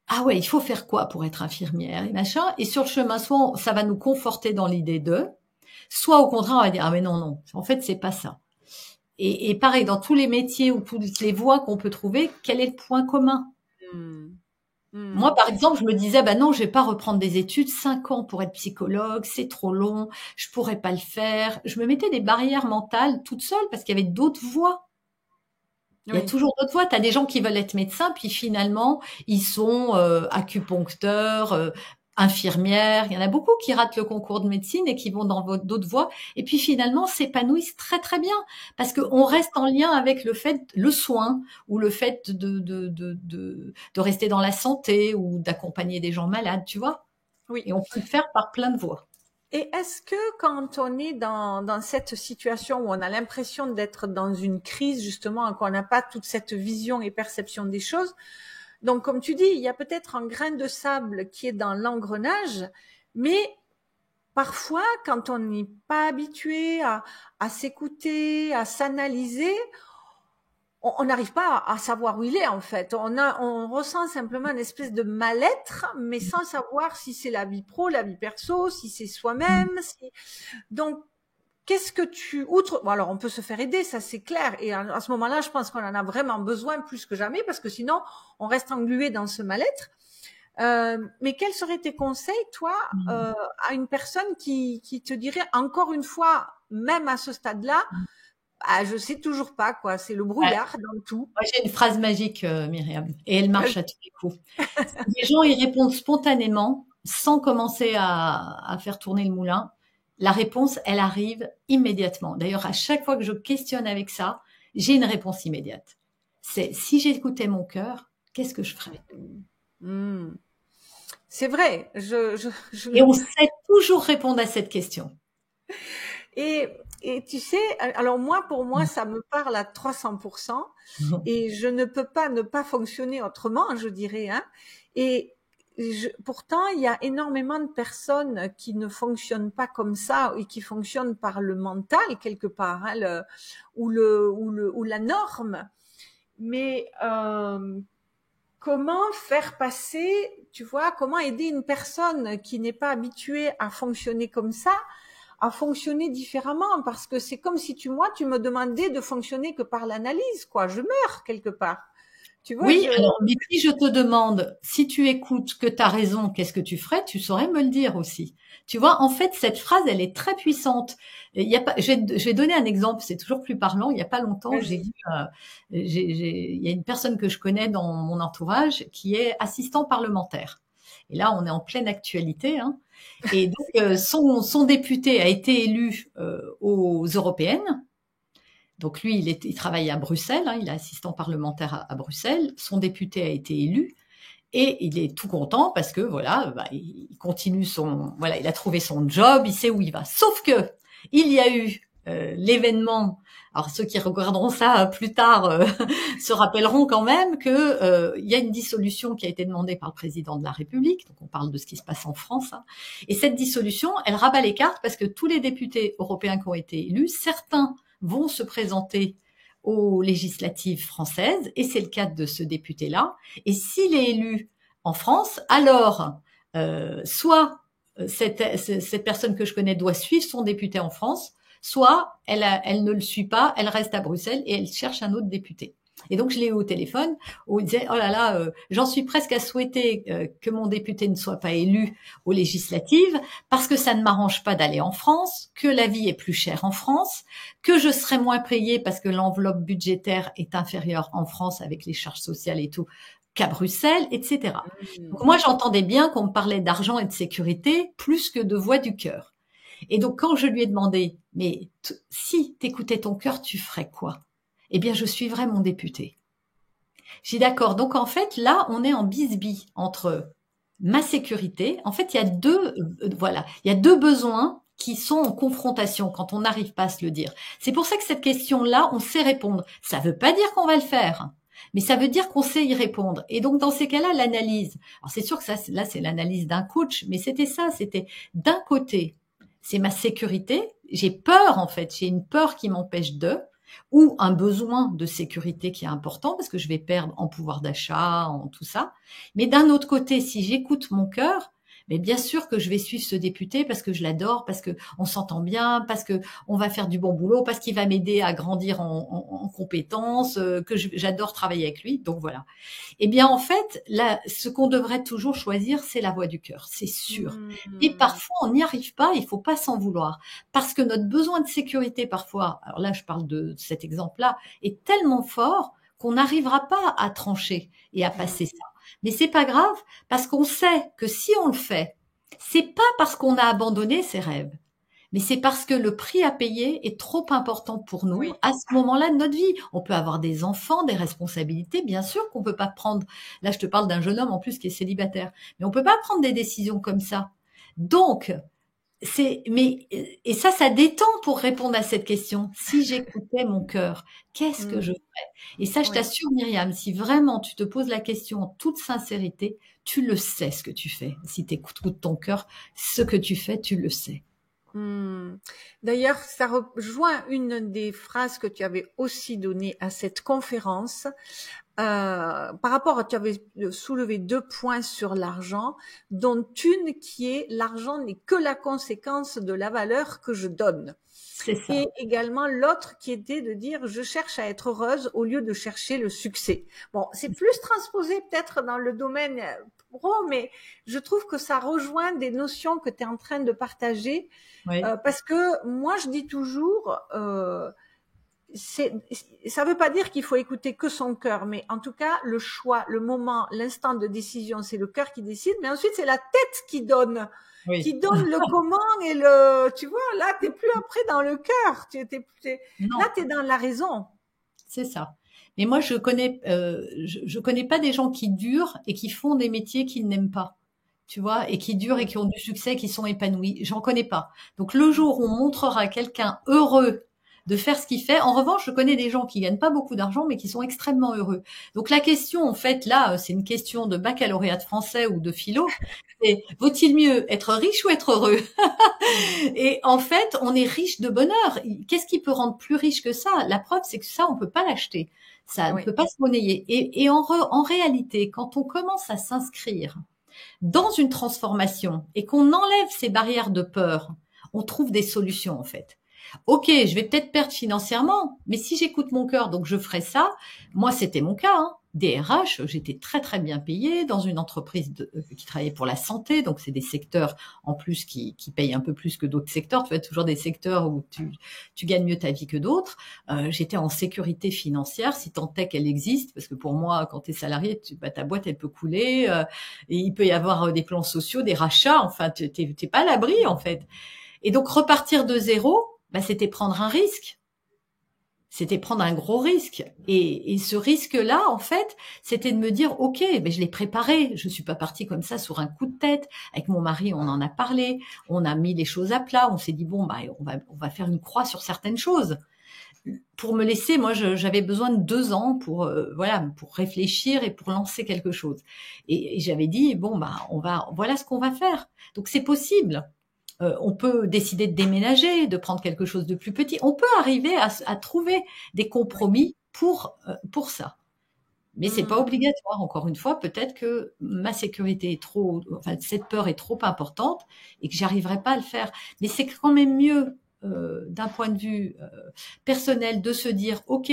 Ah ouais, il faut faire quoi pour être infirmière et machin. Et sur le chemin, soit ça va nous conforter dans l'idée de, soit au contraire, on va dire, ah mais non, non, en fait, c'est pas ça. Et pareil, dans tous les métiers ou toutes les voies qu'on peut trouver, quel est le point commun? Moi, par exemple, je me disais, non, je vais pas reprendre des études, 5 ans pour être psychologue, c'est trop long, je pourrais pas le faire. Je me mettais des barrières mentales toute seule parce qu'il y avait d'autres voies. Il y a toujours d'autres voies. Tu as des gens qui veulent être médecins, puis finalement, ils sont acupuncteurs, infirmières. Il y en a beaucoup qui ratent le concours de médecine et qui vont dans d'autres voies. Et puis finalement, s'épanouissent très très bien parce qu'on reste en lien avec le soin ou le fait de rester dans la santé ou d'accompagner des gens malades, tu vois. Oui. Et on peut le faire par plein de voies. Et est-ce que quand on est dans cette situation où on a l'impression d'être dans une crise, justement, qu'on n'a pas toute cette vision et perception des choses, donc comme tu dis, il y a peut-être un grain de sable qui est dans l'engrenage, mais parfois, quand on n'est pas habitué à s'écouter, à s'analyser, on n'arrive pas à savoir où il est en fait. On ressent simplement une espèce de mal-être, mais sans savoir si c'est la vie pro, la vie perso, si c'est soi-même. Donc, qu'est-ce que bon, alors on peut se faire aider, ça c'est clair. Et à ce moment-là, je pense qu'on en a vraiment besoin plus que jamais parce que sinon, on reste englué dans ce mal-être. Mais quels seraient tes conseils, toi, à une personne qui te dirait encore une fois, même à ce stade-là, je sais toujours pas quoi, c'est le brouillard dans tout. Moi, j'ai une phrase magique, Myriam, et elle marche à tous les coups. Les gens y répondent spontanément, sans commencer à faire tourner le moulin. La réponse, elle arrive immédiatement. D'ailleurs, à chaque fois que je questionne avec ça, j'ai une réponse immédiate. C'est si j'écoutais mon cœur, qu'est-ce que je ferais? C'est vrai. Et on sait toujours répondre à cette question. Et tu sais, alors moi, pour moi, ça me parle à 300%, et je ne peux pas ne pas fonctionner autrement, je dirais. Hein. Et pourtant, il y a énormément de personnes qui ne fonctionnent pas comme ça et qui fonctionnent par le mental quelque part, hein, ou la norme. Mais comment faire passer, tu vois, comment aider une personne qui n'est pas habituée à fonctionner comme ça, à fonctionner différemment, parce que c'est comme si tu me demandais de fonctionner que par l'analyse, quoi. Je meurs quelque part. Tu vois, oui, alors, mais si je te demande, si tu écoutes que tu as raison, qu'est-ce que tu ferais, tu saurais me le dire aussi. Tu vois, en fait, cette phrase, elle est très puissante. Il y a pas, je vais donner un exemple, c'est toujours plus parlant. Il y a pas longtemps, il y a une personne que je connais dans mon entourage qui est assistant parlementaire. Et là, on est en pleine actualité, hein. Et donc, son député a été élu aux européennes. Donc lui, il travaille à Bruxelles, hein, il est assistant parlementaire à Bruxelles. Son député a été élu. Et il est tout content parce que voilà, il continue il a trouvé son job, il sait où il va. Sauf que il y a eu l'événement. Alors ceux qui regarderont ça plus tard se rappelleront quand même que il y a une dissolution qui a été demandée par le président de la République. Donc on parle de ce qui se passe en France. Hein. Et cette dissolution, elle rabat les cartes parce que tous les députés européens qui ont été élus, certains vont se présenter aux législatives françaises, et c'est le cas de ce député-là. Et s'il est élu en France, alors soit cette personne que je connais doit suivre son député en France, soit elle ne le suit pas, elle reste à Bruxelles et elle cherche un autre député. Et donc je l'ai eu au téléphone où il disait oh là là, j'en suis presque à souhaiter que mon député ne soit pas élu aux législatives parce que ça ne m'arrange pas d'aller en France, que la vie est plus chère en France, que je serai moins payée parce que l'enveloppe budgétaire est inférieure en France avec les charges sociales et tout qu'à Bruxelles, etc. Donc moi j'entendais bien qu'on me parlait d'argent et de sécurité plus que de voix du cœur. Et donc quand je lui ai demandé mais si t'écoutais ton cœur, tu ferais quoi? Eh bien, je suivrai mon député. J'ai dit d'accord. Donc, en fait, là, on est en bisbille entre ma sécurité. En fait, il y a deux besoins qui sont en confrontation quand on n'arrive pas à se le dire. C'est pour ça que cette question-là, on sait répondre. Ça veut pas dire qu'on va le faire, mais ça veut dire qu'on sait y répondre. Et donc, dans ces cas-là, l'analyse. Alors, c'est sûr que ça, là, c'est l'analyse d'un coach, mais c'était d'un côté, c'est ma sécurité. J'ai peur, en fait. J'ai une peur qui m'empêche ou un besoin de sécurité qui est important parce que je vais perdre en pouvoir d'achat, en tout ça. Mais d'un autre côté, si j'écoute mon cœur, mais bien sûr que je vais suivre ce député parce que je l'adore, parce que on s'entend bien, parce que on va faire du bon boulot, parce qu'il va m'aider à grandir en compétences, que j'adore travailler avec lui. Donc voilà. Eh bien en fait, là, ce qu'on devrait toujours choisir, c'est la voix du cœur, c'est sûr. Et parfois on n'y arrive pas, il faut pas s'en vouloir, parce que notre besoin de sécurité parfois, alors là je parle de cet exemple-là, est tellement fort qu'on n'arrivera pas à trancher et à passer ça. Mais c'est pas grave parce qu'on sait que si on le fait, c'est pas parce qu'on a abandonné ses rêves, mais c'est parce que le prix à payer est trop important pour nous à ce moment-là de notre vie. On peut avoir des enfants, des responsabilités, bien sûr qu'on peut pas prendre. Là, je te parle d'un jeune homme en plus qui est célibataire, mais on peut pas prendre des décisions comme ça. Donc, et ça détend pour répondre à cette question. Si j'écoutais mon cœur, qu'est-ce que je ferais? Et ça, je t'assure, Myriam, si vraiment tu te poses la question en toute sincérité, tu le sais ce que tu fais. Si tu écoutes ton cœur, ce que tu fais, tu le sais. D'ailleurs, ça rejoint une des phrases que tu avais aussi données à cette conférence. Par rapport, tu avais soulevé 2 points sur l'argent, dont une qui est l'argent n'est que la conséquence de la valeur que je donne. C'est ça. Et également l'autre qui était de dire je cherche à être heureuse au lieu de chercher le succès. Bon, c'est plus transposé peut-être dans le domaine pro, mais je trouve que ça rejoint des notions que tu es en train de partager. Parce que moi je dis toujours ça veut pas dire qu'il faut écouter que son cœur, mais en tout cas, le choix, le moment, l'instant de décision, c'est le cœur qui décide, mais ensuite, c'est la tête qui donne le comment et tu vois, là, t'es plus après dans le cœur, là, t'es dans la raison. C'est ça. Mais moi, je connais pas des gens qui durent et qui font des métiers qu'ils n'aiment pas. Tu vois, et qui durent et qui ont du succès, qui sont épanouis. J'en connais pas. Donc, le jour où on montrera quelqu'un heureux de faire ce qu'il fait. En revanche, je connais des gens qui gagnent pas beaucoup d'argent, mais qui sont extrêmement heureux. Donc la question, en fait, là, c'est une question de baccalauréat de français ou de philo. C'est vaut-il mieux être riche ou être heureux? Et en fait, on est riche de bonheur. Qu'est-ce qui peut rendre plus riche que ça? La preuve, c'est que ça, on peut pas l'acheter. Ça ne peut pas se monnayer. Et en réalité, quand on commence à s'inscrire dans une transformation et qu'on enlève ces barrières de peur, on trouve des solutions, en fait. Ok, je vais peut-être perdre financièrement, mais si j'écoute mon cœur, donc je ferai ça. Moi, c'était mon cas. DRH, j'étais très très bien payée dans une entreprise qui travaillait pour la santé, donc c'est des secteurs en plus qui payent un peu plus que d'autres secteurs. Tu as toujours des secteurs où tu gagnes mieux ta vie que d'autres. J'étais en sécurité financière, si tant est qu'elle existe, parce que pour moi, quand tu es salarié, ta boîte elle peut couler, et il peut y avoir des plans sociaux, des rachats. Enfin, t'es pas à l'abri en fait. Et donc repartir de zéro. C'était prendre un risque. C'était prendre un gros risque. Et ce risque-là, en fait, c'était de me dire, OK, ben je l'ai préparé. Je suis pas partie comme ça sur un coup de tête. Avec mon mari, on en a parlé. On a mis les choses à plat. On s'est dit, bon, bah, on va faire une croix sur certaines choses. Pour me laisser, moi, j'avais besoin de 2 ans pour, voilà, pour réfléchir et pour lancer quelque chose. Et j'avais dit, bon, bah, voilà ce qu'on va faire. Donc, c'est possible. On peut décider de déménager, de prendre quelque chose de plus petit. On peut arriver à trouver des compromis pour ça. Mais c'est pas obligatoire. Encore une fois, peut-être que ma sécurité est enfin, cette peur est trop importante et que j'arriverai pas à le faire. Mais c'est quand même mieux, d'un point de vue personnel, de se dire, OK,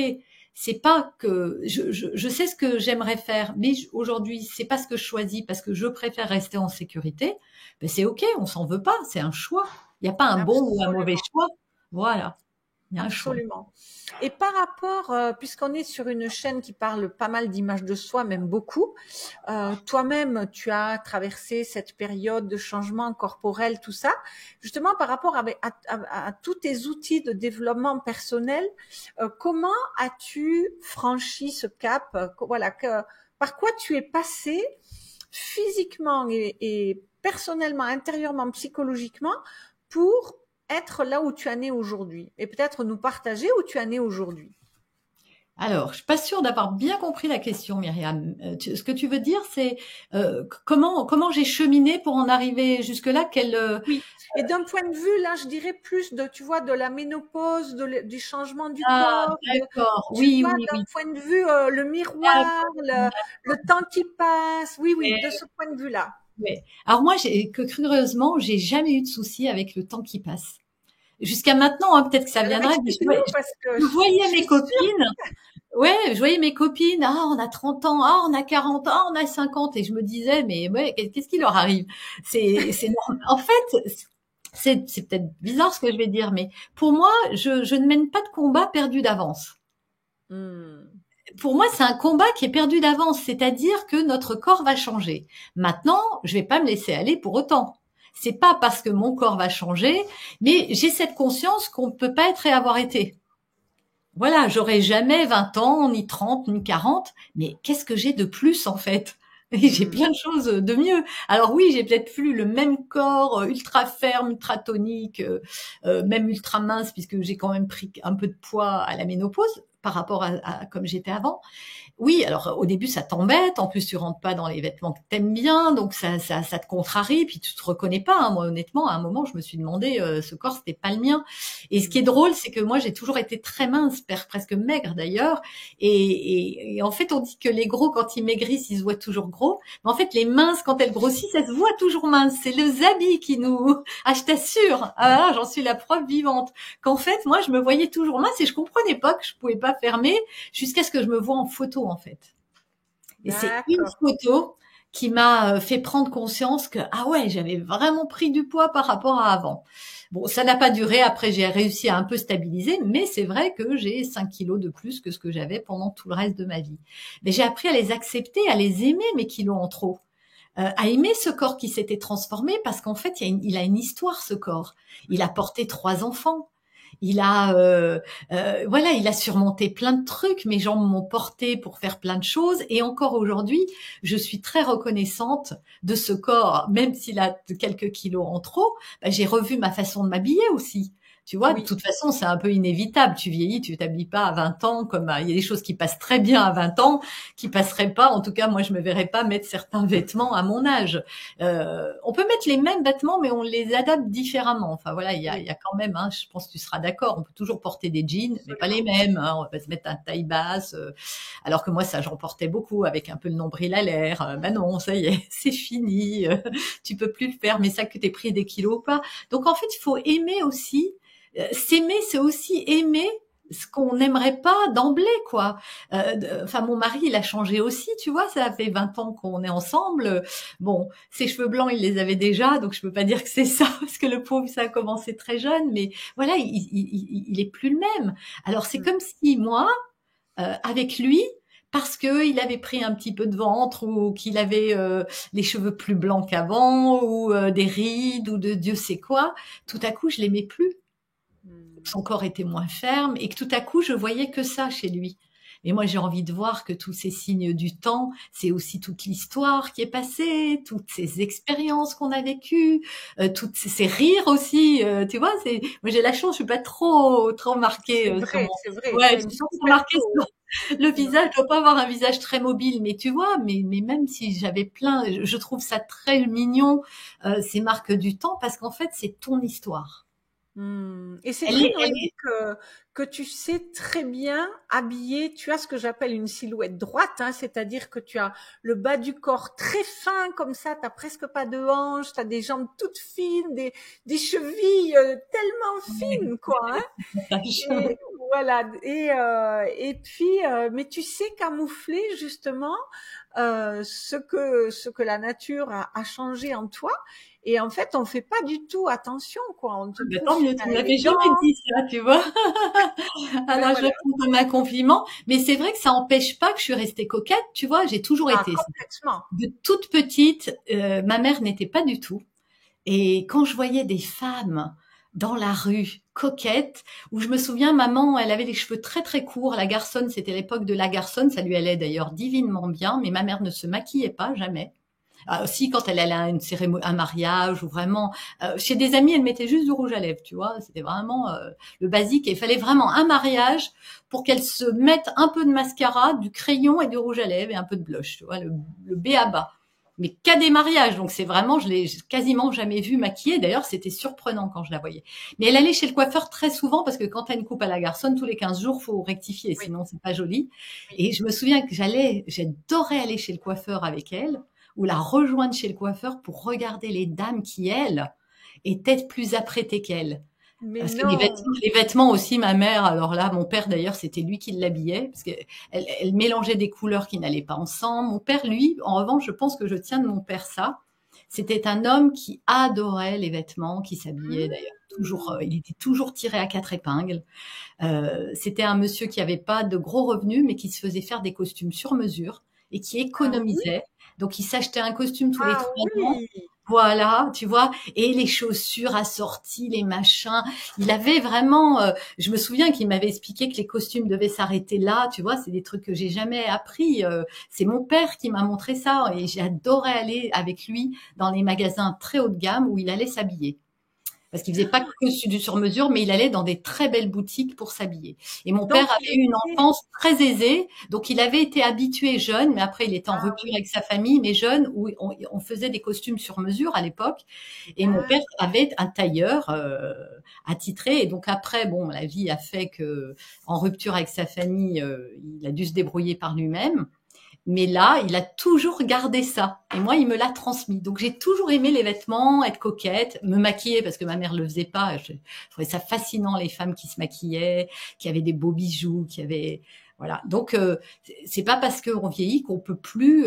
c'est pas que je sais ce que j'aimerais faire, mais aujourd'hui c'est pas ce que je choisis parce que je préfère rester en sécurité. Ben c'est OK, on s'en veut pas, c'est un choix. Il n'y a pas un bon ou un mauvais choix. Voilà, il y a un choix. Absolument. Et par rapport, puisqu'on est sur une chaîne qui parle pas mal d'images de soi, même beaucoup, toi-même, tu as traversé cette période de changement corporel, tout ça. Justement, par rapport à tous tes outils de développement personnel, comment as-tu franchi ce cap? Voilà, par quoi tu es passé physiquement et personnellement, intérieurement, psychologiquement, pour être là où tu en es aujourd'hui et peut-être nous partager où tu en es aujourd'hui. Alors, je suis pas sûre d'avoir bien compris la question, Myriam. Ce que tu veux dire, c'est comment j'ai cheminé pour en arriver jusque-là. Oui. Et d'un point de vue, là, je dirais plus tu vois, de la ménopause, du changement du corps. D'accord. Tu Oui, vois, oui, d'un oui. point de vue, le miroir, le temps qui passe. Oui, Et, de ce point de vue-là. ouais. Alors moi, curieusement, j'ai jamais eu de souci avec le temps qui passe. Jusqu'à maintenant, hein, peut-être que ça Alors, viendra. explique-nous parce que Je voyais je mes suis sûre. copines. Ouais, je voyais mes copines. Ah, on a 30 ans. Ah, on a 40 ans. Ah, on a 50. Et je me disais, mais ouais, qu'est-ce qui leur arrive? C'est normal. En fait, c'est peut-être bizarre ce que je vais dire, mais pour moi, je ne mène pas de combat perdu d'avance. Pour moi, c'est un combat qui est perdu d'avance, c'est-à-dire que notre corps va changer. Maintenant, je vais pas me laisser aller pour autant. C'est pas parce que mon corps va changer, mais j'ai cette conscience qu'on ne peut pas être et avoir été. Voilà, j'aurai jamais 20 ans, ni 30, ni 40, mais qu'est-ce que j'ai de plus en fait? Et j'ai plein de choses de mieux. Alors oui, j'ai peut-être plus le même corps ultra ferme, ultra tonique, même ultra mince, puisque j'ai quand même pris un peu de poids à la ménopause par rapport à comme j'étais avant. Oui, alors au début ça t'embête, en plus tu rentres pas dans les vêtements que t'aimes bien, donc ça te contrarie, puis tu te reconnais pas. Hein. Moi honnêtement, à un moment je me suis demandé, ce corps c'était pas le mien. Et ce qui est drôle, c'est que moi j'ai toujours été très mince, presque maigre d'ailleurs. Et en fait on dit que les gros quand ils maigrissent ils se voient toujours gros, mais en fait les minces quand elles grossissent elles se voient toujours minces. C'est les habits qui nous, ah je t'assure, ah j'en suis la preuve vivante. Qu'en fait moi je me voyais toujours mince et je comprenais pas que je pouvais pas fermer jusqu'à ce que je me vois en photo en fait. Et c'est une photo qui m'a fait prendre conscience que ah ouais, j'avais vraiment pris du poids par rapport à avant. Bon, ça n'a pas duré, après j'ai réussi à un peu stabiliser, mais c'est vrai que j'ai 5 kilos de plus que ce que j'avais pendant tout le reste de ma vie. Mais j'ai appris à les accepter, à les aimer, mes kilos en trop. À aimer ce corps qui s'était transformé parce qu'en fait, il a une histoire, ce corps. Il a porté 3 enfants. Il a, voilà, il a surmonté plein de trucs. Mes jambes m'ont porté pour faire plein de choses. Et encore aujourd'hui, je suis très reconnaissante de ce corps, même s'il a quelques kilos en trop. Bah, j'ai revu ma façon de m'habiller aussi. Tu vois, de toute façon, c'est un peu inévitable. Tu vieillis, tu t'habilles pas à 20 ans comme il y a des choses qui passent très bien à 20 ans, qui passeraient pas. En tout cas, moi, je me verrais pas mettre certains vêtements à mon âge. On peut mettre les mêmes vêtements, mais on les adapte différemment. Enfin voilà, il y a quand même, hein, je pense que tu seras d'accord. On peut toujours porter des jeans, mais pas les mêmes. Hein. On va pas se mettre un taille basse. Alors que moi, ça, j'en portais beaucoup avec un peu le nombril à l'air. Ben non, ça y est, c'est fini. Tu peux plus le faire. Mais ça que t'aies pris des kilos ou pas. Donc en fait, il faut aimer aussi. S'aimer, c'est aussi aimer ce qu'on n'aimerait pas d'emblée, quoi. Enfin, mon mari, il a changé aussi, tu vois. Ça fait 20 ans qu'on est ensemble. Bon, ses cheveux blancs, il les avait déjà, donc je peux pas dire que c'est ça, parce que le pauvre, ça a commencé très jeune. Mais voilà, il est plus le même. Alors c'est comme si moi, avec lui, parce que il avait pris un petit peu de ventre ou qu'il avait les cheveux plus blancs qu'avant ou des rides ou de Dieu sait quoi, tout à coup je l'aimais plus. Son corps était moins ferme et que tout à coup, je voyais que ça chez lui. Et moi, j'ai envie de voir que tous ces signes du temps, c'est aussi toute l'histoire qui est passée, toutes ces expériences qu'on a vécues, toutes ces rires aussi. Tu vois, moi j'ai la chance, je suis pas trop marquée sur mon. C'est vrai, Ouais, tu je as une suis pas trop super marquée peau. sur le visage. Je dois pas avoir un visage très mobile, mais tu vois, mais même si j'avais plein, je trouve ça très mignon ces marques du temps parce qu'en fait, c'est ton histoire. Et c'est Elle très est, elle normal est. que tu sais très bien habiller. Tu as ce que j'appelle une silhouette droite, hein, c'est-à-dire que tu as le bas du corps très fin comme ça, tu presque pas de hanches, tu as des jambes toutes fines, des chevilles tellement fines, quoi. Hein. Et voilà. Et puis, mais tu sais camoufler justement ce que la nature a changé en toi. Et en fait, on fait pas du tout attention, quoi. On te Ben, trouve tant mieux, tu super me l'avais élégant. jamais dit ça, tu vois. Ben Alors je le voilà. prends comme un compliment, mais c'est vrai que ça empêche pas que je suis restée coquette, tu vois, j'ai toujours Ah, été. complètement. De toute petite, ma mère n'était pas du tout. Et quand je voyais des femmes dans la rue, coquettes, où je me souviens, maman, elle avait les cheveux très très courts, la garçonne, c'était l'époque de la garçonne, ça lui allait d'ailleurs divinement bien, mais ma mère ne se maquillait pas, jamais. Ah, aussi, quand elle allait à une cérémonie, un mariage, ou vraiment, chez des amis, elle mettait juste du rouge à lèvres, tu vois, c'était vraiment le basique, et il fallait vraiment un mariage pour qu'elle se mette un peu de mascara, du crayon et du rouge à lèvres, et un peu de blush, tu vois, le B à bas. Mais qu'à des mariages, donc c'est vraiment, je l'ai quasiment jamais vue maquillée. D'ailleurs, c'était surprenant quand je la voyais. Mais elle allait chez le coiffeur très souvent parce que quand t'as une coupe à la garçonne, tous les 15 jours, faut rectifier, Oui, sinon c'est pas joli. oui. Et je me souviens que j'adorais aller chez le coiffeur avec elle ou la rejoindre chez le coiffeur pour regarder les dames qui, elles, étaient plus apprêtées qu'elle. Mais Parce que non. les vêtements aussi, ma mère, alors là, mon père d'ailleurs, c'était lui qui l'habillait, parce qu'elle elle mélangeait des couleurs qui n'allaient pas ensemble. Mon père, lui, en revanche, je pense que je tiens de mon père ça. C'était un homme qui adorait les vêtements, qui s'habillait d'ailleurs toujours, il était toujours tiré à quatre épingles. C'était un monsieur qui avait pas de gros revenus, mais qui se faisait faire des costumes sur mesure et qui Ah oui. économisait. Donc, il s'achetait un costume tous les Ah 3 ans. oui. Voilà, tu vois, et les chaussures assorties, les machins. Il avait vraiment, je me souviens qu'il m'avait expliqué que les costumes devaient s'arrêter là, tu vois, c'est des trucs que j'ai jamais appris. C'est mon père qui m'a montré ça et j'adorais aller avec lui dans les magasins très haut de gamme où il allait s'habiller. Parce qu'il faisait pas que du sur-mesure, mais il allait dans des très belles boutiques pour s'habiller. Et mon père Donc, il avait eu une était. enfance très aisée, donc il avait été habitué jeune, mais après il était en Ah rupture oui. avec sa famille, mais jeune, où on faisait des costumes sur mesure à l'époque. Et mon Ah, père avait un tailleur attitré. Et donc après, bon, la vie a fait que, en rupture avec sa famille, il a dû se débrouiller par lui-même. Mais là, il a toujours gardé ça. Et moi, il me l'a transmis. Donc, j'ai toujours aimé les vêtements, être coquette, me maquiller parce que ma mère le faisait pas. Je trouvais ça fascinant, les femmes qui se maquillaient, qui avaient des beaux bijoux, qui avaient, voilà. Donc, c'est pas parce qu'on vieillit qu'on peut plus,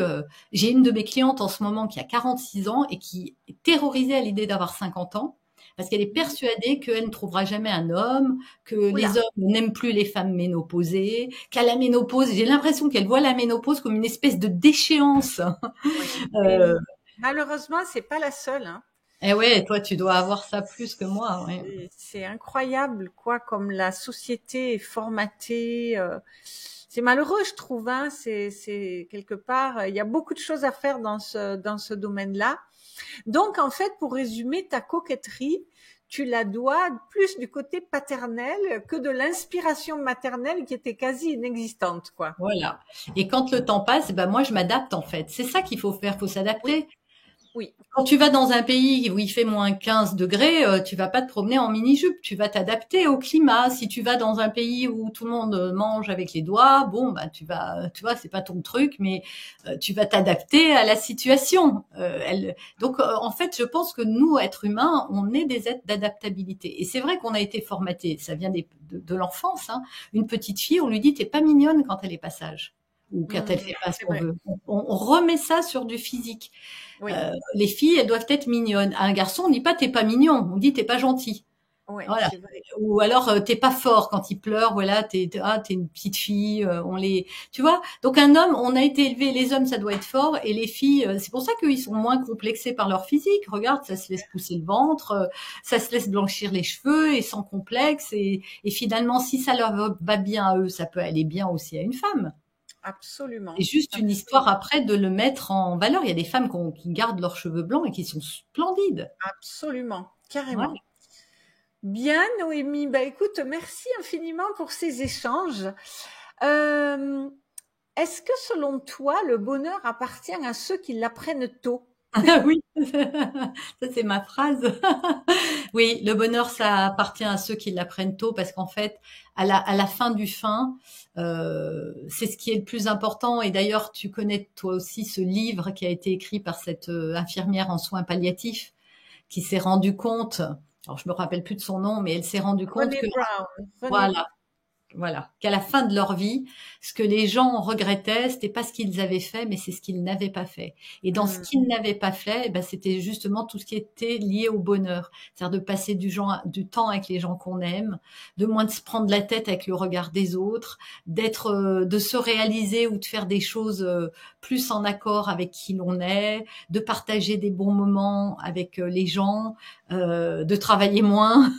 j'ai une de mes clientes en ce moment qui a 46 ans et qui est terrorisée à l'idée d'avoir 50 ans. Parce qu'elle est persuadée qu'elle ne trouvera jamais un homme, que les oula. hommes n'aiment plus les femmes ménopausées, qu'à la ménopause, j'ai l'impression qu'elle voit la ménopause comme une espèce de déchéance. Oui. Euh, Malheureusement, c'est pas la seule, hein. et ouais, toi, tu dois avoir ça plus que moi. Ouais. C'est incroyable, quoi, comme la société est formatée. C'est malheureux, je trouve. Hein. C'est quelque part, il y a beaucoup de choses à faire dans ce domaine-là. Donc, en fait, pour résumer, ta coquetterie, tu la dois plus du côté paternel que de l'inspiration maternelle qui était quasi inexistante, quoi. Voilà. Et quand le temps passe, ben moi, je m'adapte en fait. C'est ça qu'il faut faire, faut Oui, s'adapter. oui. Quand tu vas dans un pays où il fait moins 15 degrés, tu vas pas te promener en mini-jupe, tu vas t'adapter au climat. Si tu vas dans un pays où tout le monde mange avec les doigts, bon, bah tu vois, c'est pas ton truc, mais tu vas t'adapter à la situation. Donc, en fait, je pense que nous, êtres humains, on est des êtres d'adaptabilité. Et c'est vrai qu'on a été formaté. Ça vient de l'enfance. Hein. Une petite fille, on lui dit t'es pas mignonne quand elle est pas sage ou quand elle fait pas ce C'est qu'on vrai. veut. On remet ça sur du physique. Oui. Les filles, elles doivent être mignonnes. À un garçon, on dit pas t'es pas mignon, on dit t'es pas gentil. Ouais, Voilà. c'est vrai. Ou alors t'es pas fort quand il pleure, voilà, t'es une petite fille, tu vois. Donc un homme, on a été élevé, les hommes ça doit être fort et les filles, c'est pour ça qu'ils sont moins complexés par leur physique. Regarde, ça se laisse pousser le ventre, ça se laisse blanchir les cheveux et sans complexe et finalement si ça leur va bien à eux, ça peut aller bien aussi à une femme. C'est Absolument, juste une histoire absolument, après de le mettre en valeur. Il y a des femmes qui gardent leurs cheveux blancs et qui sont splendides. absolument, Ouais. carrément. Bien, Noémie. Bah, écoute, merci infiniment pour ces échanges. Euh, Est-ce que selon toi, le bonheur appartient à ceux qui l'apprennent tôt? Ah oui, ça c'est ma phrase. Oui, le bonheur, ça appartient à ceux qui l'apprennent tôt parce qu'en fait, à la fin du fin, c'est ce qui est le plus important. Et d'ailleurs, tu connais toi aussi ce livre qui a été écrit par cette infirmière en soins palliatifs qui s'est rendue compte, alors je me rappelle plus de son nom, mais elle s'est rendue compte René que Brown. René. voilà, voilà, qu'à la fin de leur vie, ce que les gens regrettaient, c'était pas ce qu'ils avaient fait, mais c'est ce qu'ils n'avaient pas fait. Et dans ce Hmm, qu'ils n'avaient pas fait, eh ben, c'était justement tout ce qui était lié au bonheur. C'est-à-dire de passer du temps avec les gens qu'on aime, de moins de se prendre la tête avec le regard des autres, de se réaliser ou de faire des choses plus en accord avec qui l'on est, de partager des bons moments avec les gens, de travailler moins.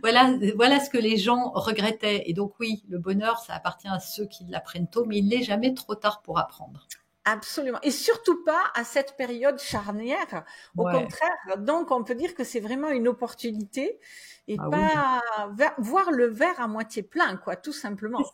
Voilà ce que les gens regrettaient. Et donc oui, le bonheur, ça appartient à ceux qui l'apprennent tôt, mais il n'est jamais trop tard pour apprendre. absolument. Et surtout pas à cette période charnière. Au Ouais, contraire, donc on peut dire que c'est vraiment une opportunité et ah oui. pas voir le verre à moitié plein, quoi, tout C'est ça. simplement.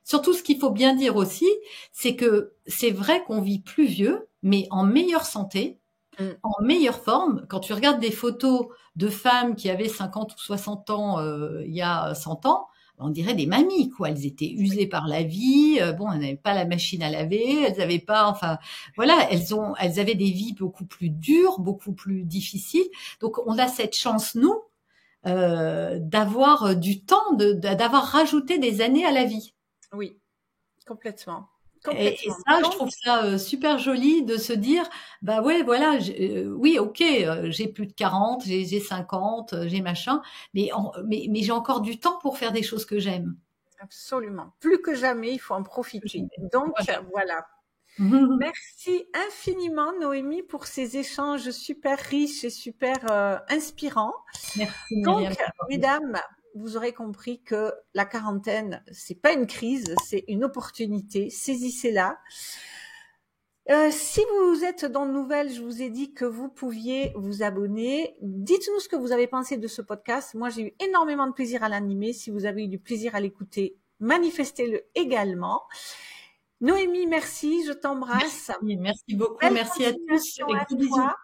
Surtout, ce qu'il faut bien dire aussi, c'est que c'est vrai qu'on vit plus vieux, mais en meilleure santé, Hmm. en meilleure forme. Quand tu regardes des photos de femmes qui avaient 50 ou 60 ans il y a 100 ans, on dirait des mamies, quoi. Elles étaient usées par la vie. Bon, elles n'avaient pas la machine à laver, elles n'avaient pas, enfin, voilà, elles avaient des vies beaucoup plus dures, beaucoup plus difficiles. Donc, on a cette chance, nous, d'avoir du temps, d'avoir rajouté des années à la vie. Oui, complètement. Et Complètement. ça, je Donc, trouve ça super joli de se dire, bah ouais, voilà, oui, ok, j'ai plus de 40, j'ai 50, j'ai machin, mais j'ai encore du temps pour faire des choses que j'aime. absolument. Plus que jamais, il faut en profiter. Donc, Voilà. voilà. Merci infiniment, Noémie, pour ces échanges super riches et super inspirants. Merci Donc, Myriam. mesdames, vous aurez compris que la quarantaine, c'est pas une crise, c'est une opportunité. Saisissez-la. Si vous êtes dans de nouvelles, je vous ai dit que vous pouviez vous abonner. Dites-nous ce que vous avez pensé de ce podcast. Moi, j'ai eu énormément de plaisir à l'animer. Si vous avez eu du plaisir à l'écouter, manifestez-le également. Noémie, merci, je t'embrasse. Merci beaucoup, Belle merci à tous continuation et à gros bisous. toi.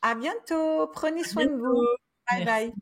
À bientôt. Prenez À soin de vous. bientôt. Bye Merci. bye.